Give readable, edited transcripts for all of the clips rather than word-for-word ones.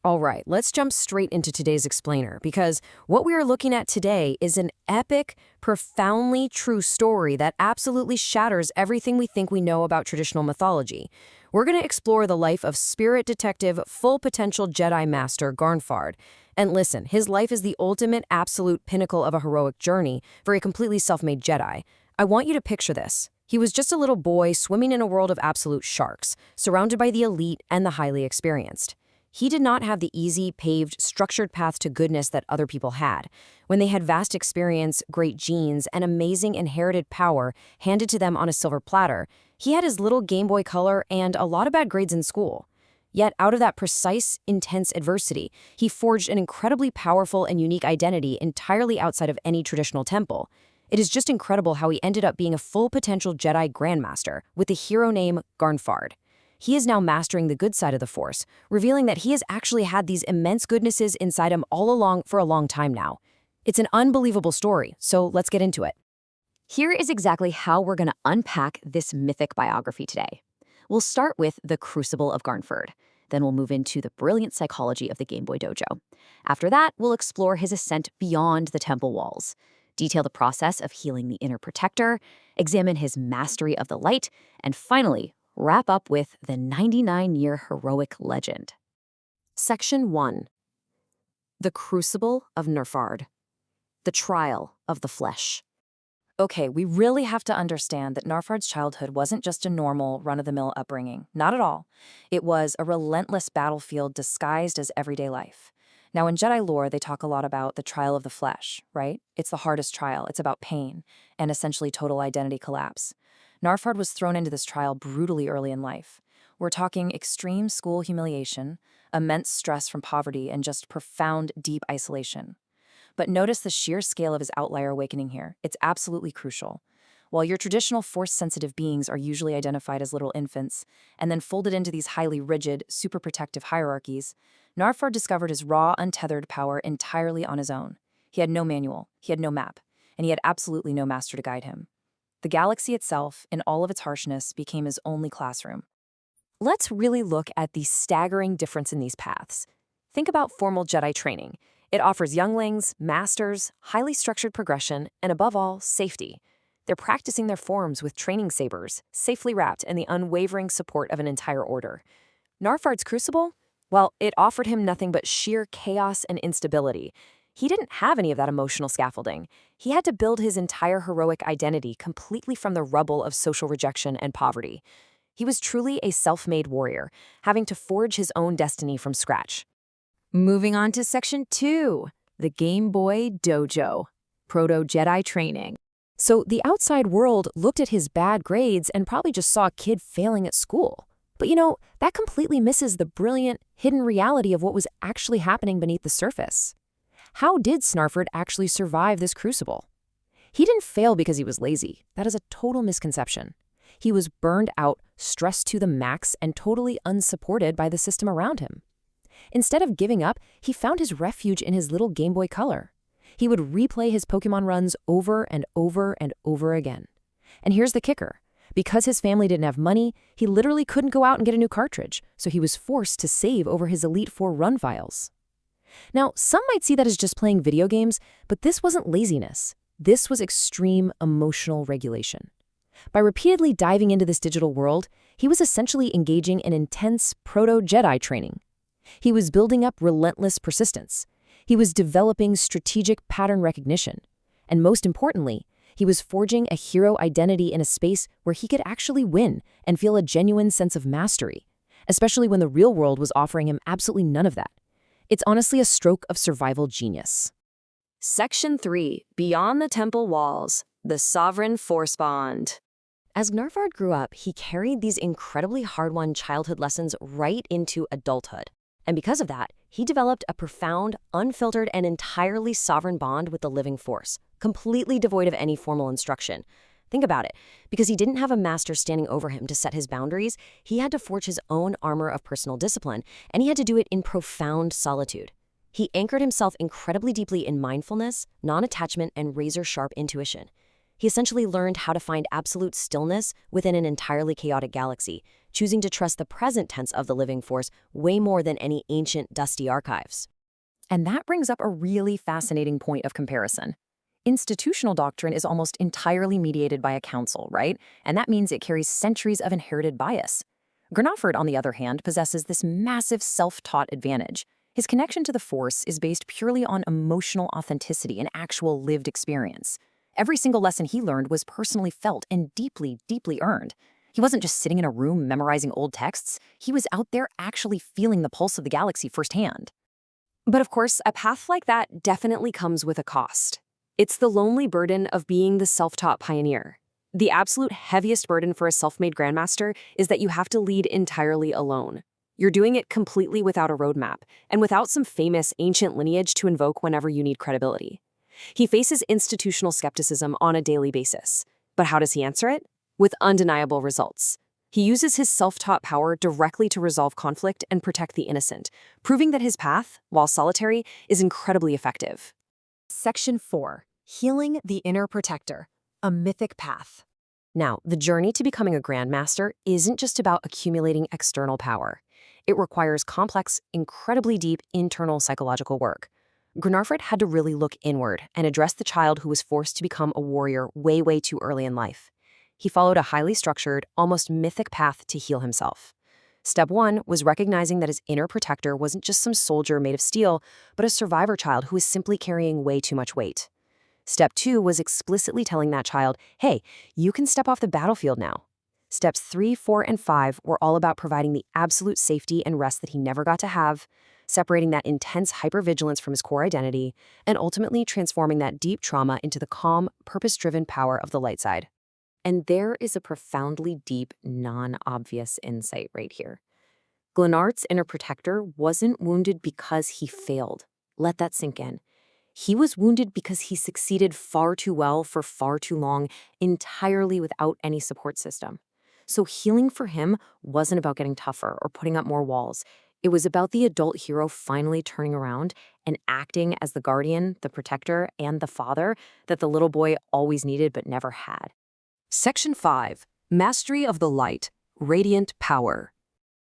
All right, let's jump straight into today's explainer because what we are looking at today is an epic, profoundly true story that absolutely shatters everything we think we know about traditional mythology. We're going to explore the life of spirit detective, full potential Jedi Master Gnarfard. And listen, his life is the ultimate absolute pinnacle of a heroic journey for a completely self-made Jedi. I want you to picture this. He was just a little boy swimming in a world of absolute sharks, surrounded by the elite and the highly experienced. He did not have the easy, paved, structured path to goodness that other people had. When they had vast experience, great genes, and amazing inherited power handed to them on a silver platter, he had his little Game Boy Color and a lot of bad grades in school. Yet out of that precise, intense adversity, he forged an incredibly powerful and unique identity entirely outside of any traditional temple. It is just incredible how he ended up being a full potential Jedi Grandmaster with the hero name Gnarfard. He is now mastering the good side of the Force, revealing that he has actually had these immense goodnesses inside him all along for a long time now. It's an unbelievable story, so let's get into it. Here is exactly how we're going to unpack this mythic biography today. We'll start with the Crucible of Gnarfard. Then we'll move into the brilliant psychology of the Game Boy Dojo. After that, we'll explore his ascent beyond the temple walls, detail the process of healing the inner protector, examine his mastery of the light, and finally, wrap up with the 99-year heroic legend. Section 1. The Crucible of Gnarfard. The Trial of the Flesh. Okay, we really have to understand that Gnarfard's childhood wasn't just a normal, run-of-the-mill upbringing. Not at all. It was a relentless battlefield disguised as everyday life. Now, in Jedi lore, they talk a lot about the trial of the flesh, right? It's the hardest trial. It's about pain and essentially total identity collapse. Gnarfard was thrown into this trial brutally early in life. We're talking extreme school humiliation, immense stress from poverty, and just profound, deep isolation. But notice the sheer scale of his outlier awakening here. It's absolutely crucial. While your traditional Force-sensitive beings are usually identified as little infants and then folded into these highly rigid, super protective hierarchies, Gnarfard discovered his raw, untethered power entirely on his own. He had no manual, he had no map, and he had absolutely no master to guide him. The galaxy itself, in all of its harshness, became his only classroom. Let's really look at the staggering difference in these paths. Think about formal Jedi training. It offers younglings, masters, highly structured progression, and above all, safety. They're practicing their forms with training sabers, safely wrapped in the unwavering support of an entire order. Gnarfard's Crucible? Well, it offered him nothing but sheer chaos and instability. He didn't have any of that emotional scaffolding. He had to build his entire heroic identity completely from the rubble of social rejection and poverty. He was truly a self-made warrior, having to forge his own destiny from scratch. Moving on to Section 2, the Game Boy Dojo, Proto-Jedi Training. So the outside world looked at his bad grades and probably just saw a kid failing at school. But that completely misses the brilliant, hidden reality of what was actually happening beneath the surface. How did Gnarfard actually survive this crucible? He didn't fail because he was lazy. That is a total misconception. He was burned out, stressed to the max, and totally unsupported by the system around him. Instead of giving up, he found his refuge in his little Game Boy Color. He would replay his Pokemon runs over and over and over again. And here's the kicker. Because his family didn't have money, he literally couldn't go out and get a new cartridge, so he was forced to save over his Elite Four run files. Now, some might see that as just playing video games, but this wasn't laziness. This was extreme emotional regulation. By repeatedly diving into this digital world, he was essentially engaging in intense proto-Jedi training. He was building up relentless persistence. He was developing strategic pattern recognition. And most importantly, he was forging a hero identity in a space where he could actually win and feel a genuine sense of mastery, especially when the real world was offering him absolutely none of that. It's honestly a stroke of survival genius. Section 3, Beyond the Temple Walls, the Sovereign Force Bond. As Gnarfard grew up, he carried these incredibly hard-won childhood lessons right into adulthood. And because of that, he developed a profound, unfiltered, and entirely sovereign bond with the living Force, completely devoid of any formal instruction. Think about it. Because he didn't have a master standing over him to set his boundaries, he had to forge his own armor of personal discipline, and he had to do it in profound solitude. He anchored himself incredibly deeply in mindfulness, non-attachment, and razor-sharp intuition. He essentially learned how to find absolute stillness within an entirely chaotic galaxy, choosing to trust the present tense of the living force way more than any ancient, dusty archives. And that brings up a really fascinating point of comparison. Institutional doctrine is almost entirely mediated by a council, right? And that means it carries centuries of inherited bias. Gnarfard, on the other hand, possesses this massive self-taught advantage. His connection to the Force is based purely on emotional authenticity and actual lived experience. Every single lesson he learned was personally felt and deeply, deeply earned. He wasn't just sitting in a room memorizing old texts. He was out there actually feeling the pulse of the galaxy firsthand. But of course, a path like that definitely comes with a cost. It's the lonely burden of being the self-taught pioneer. The absolute heaviest burden for a self-made Grandmaster is that you have to lead entirely alone. You're doing it completely without a roadmap, and without some famous ancient lineage to invoke whenever you need credibility. He faces institutional skepticism on a daily basis. But how does he answer it? With undeniable results. He uses his self-taught power directly to resolve conflict and protect the innocent, proving that his path, while solitary, is incredibly effective. Section 4. Healing the Inner Protector, a mythic path. Now, the journey to becoming a Grandmaster isn't just about accumulating external power. It requires complex, incredibly deep internal psychological work. Gnarfard had to really look inward and address the child who was forced to become a warrior way, way too early in life. He followed a highly structured, almost mythic path to heal himself. Step 1 was recognizing that his inner protector wasn't just some soldier made of steel, but a survivor child who was simply carrying way too much weight. Step 2 was explicitly telling that child, hey, you can step off the battlefield now. Steps 3, 4, and 5 were all about providing the absolute safety and rest that he never got to have, separating that intense hypervigilance from his core identity, and ultimately transforming that deep trauma into the calm, purpose-driven power of the light side. And there is a profoundly deep, non-obvious insight right here. Gnarfard's inner protector wasn't wounded because he failed. Let that sink in. He was wounded because he succeeded far too well for far too long, entirely without any support system. So healing for him wasn't about getting tougher or putting up more walls. It was about the adult hero finally turning around and acting as the guardian, the protector, and the father that the little boy always needed but never had. Section 5. Mastery of the Light, Radiant Power.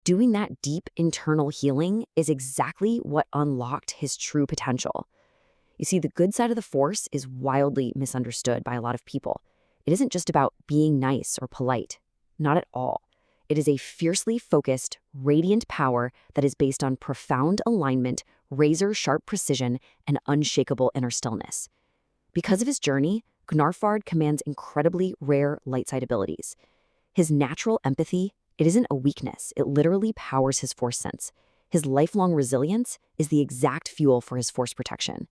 Doing that deep internal healing is exactly what unlocked his true potential. You see, the good side of the Force is wildly misunderstood by a lot of people. It isn't just about being nice or polite. Not at all. It is a fiercely focused, radiant power that is based on profound alignment, razor-sharp precision, and unshakable inner stillness. Because of his journey, Gnarfard commands incredibly rare light side abilities. His natural empathy, it isn't a weakness, it literally powers his Force sense. His lifelong resilience is the exact fuel for his Force protection.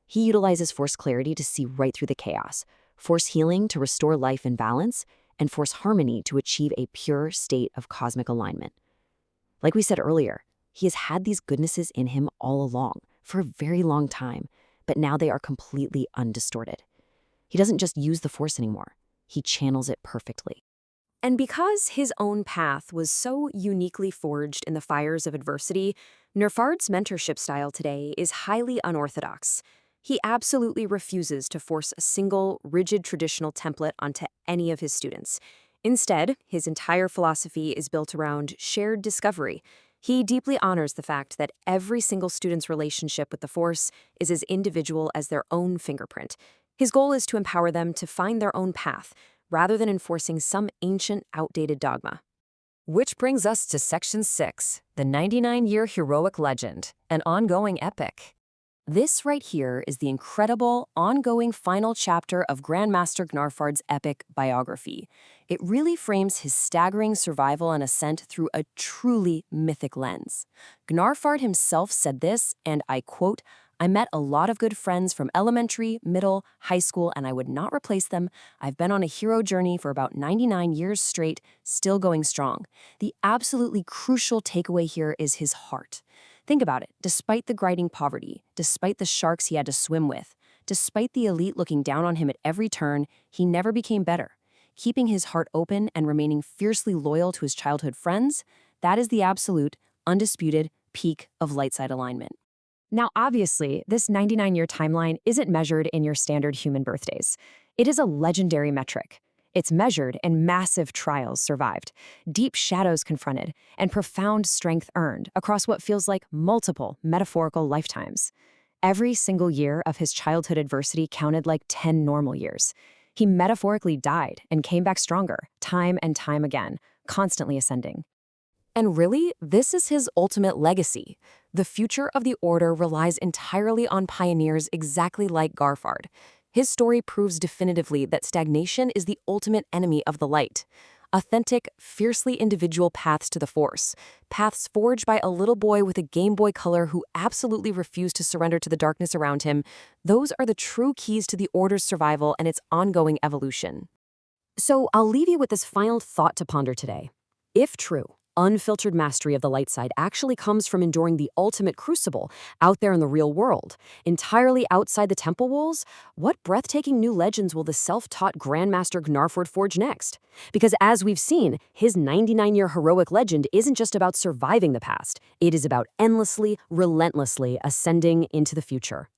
He utilizes Force clarity to see right through the chaos, Force healing to restore life and balance, and Force harmony to achieve a pure state of cosmic alignment. Like we said earlier, he has had these goodnesses in him all along, for a very long time, but now they are completely undistorted. He doesn't just use the Force anymore. He channels it perfectly. And because his own path was so uniquely forged in the fires of adversity, Gnarfard's mentorship style today is highly unorthodox. He absolutely refuses to force a single, rigid traditional template onto any of his students. Instead, his entire philosophy is built around shared discovery. He deeply honors the fact that every single student's relationship with the Force is as individual as their own fingerprint. His goal is to empower them to find their own path, rather than enforcing some ancient, outdated dogma. Which brings us to Section 6, the 99-year heroic legend, an ongoing epic. This right here is the incredible, ongoing final chapter of Grandmaster Gnarfard's epic biography. It really frames his staggering survival and ascent through a truly mythic lens. Gnarfard himself said this, and I quote, "I met a lot of good friends from elementary, middle, high school, and I would not replace them. I've been on a hero journey for about 99 years straight, still going strong." The absolutely crucial takeaway here is his heart. Think about it. Despite the grinding poverty, despite the sharks he had to swim with, despite the elite looking down on him at every turn, he never became better. Keeping his heart open and remaining fiercely loyal to his childhood friends, that is the absolute, undisputed peak of light side alignment. Now, obviously, this 99-year timeline isn't measured in your standard human birthdays. It is a legendary metric. It's measured in massive trials survived, deep shadows confronted, and profound strength earned across what feels like multiple metaphorical lifetimes. Every single year of his childhood adversity counted like 10 normal years. He metaphorically died and came back stronger, time and time again, constantly ascending. And really, this is his ultimate legacy. The future of the Order relies entirely on pioneers exactly like Gnarfard. His story proves definitively that stagnation is the ultimate enemy of the light. Authentic, fiercely individual paths to the Force, paths forged by a little boy with a Game Boy Color who absolutely refused to surrender to the darkness around him, those are the true keys to the Order's survival and its ongoing evolution. So I'll leave you with this final thought to ponder today. If true, unfiltered mastery of the light side actually comes from enduring the ultimate crucible out there in the real world, entirely outside the temple walls, what breathtaking new legends will the self-taught Grandmaster Gnarfard forge next? Because as we've seen, his 99-year heroic legend isn't just about surviving the past, it is about endlessly, relentlessly ascending into the future.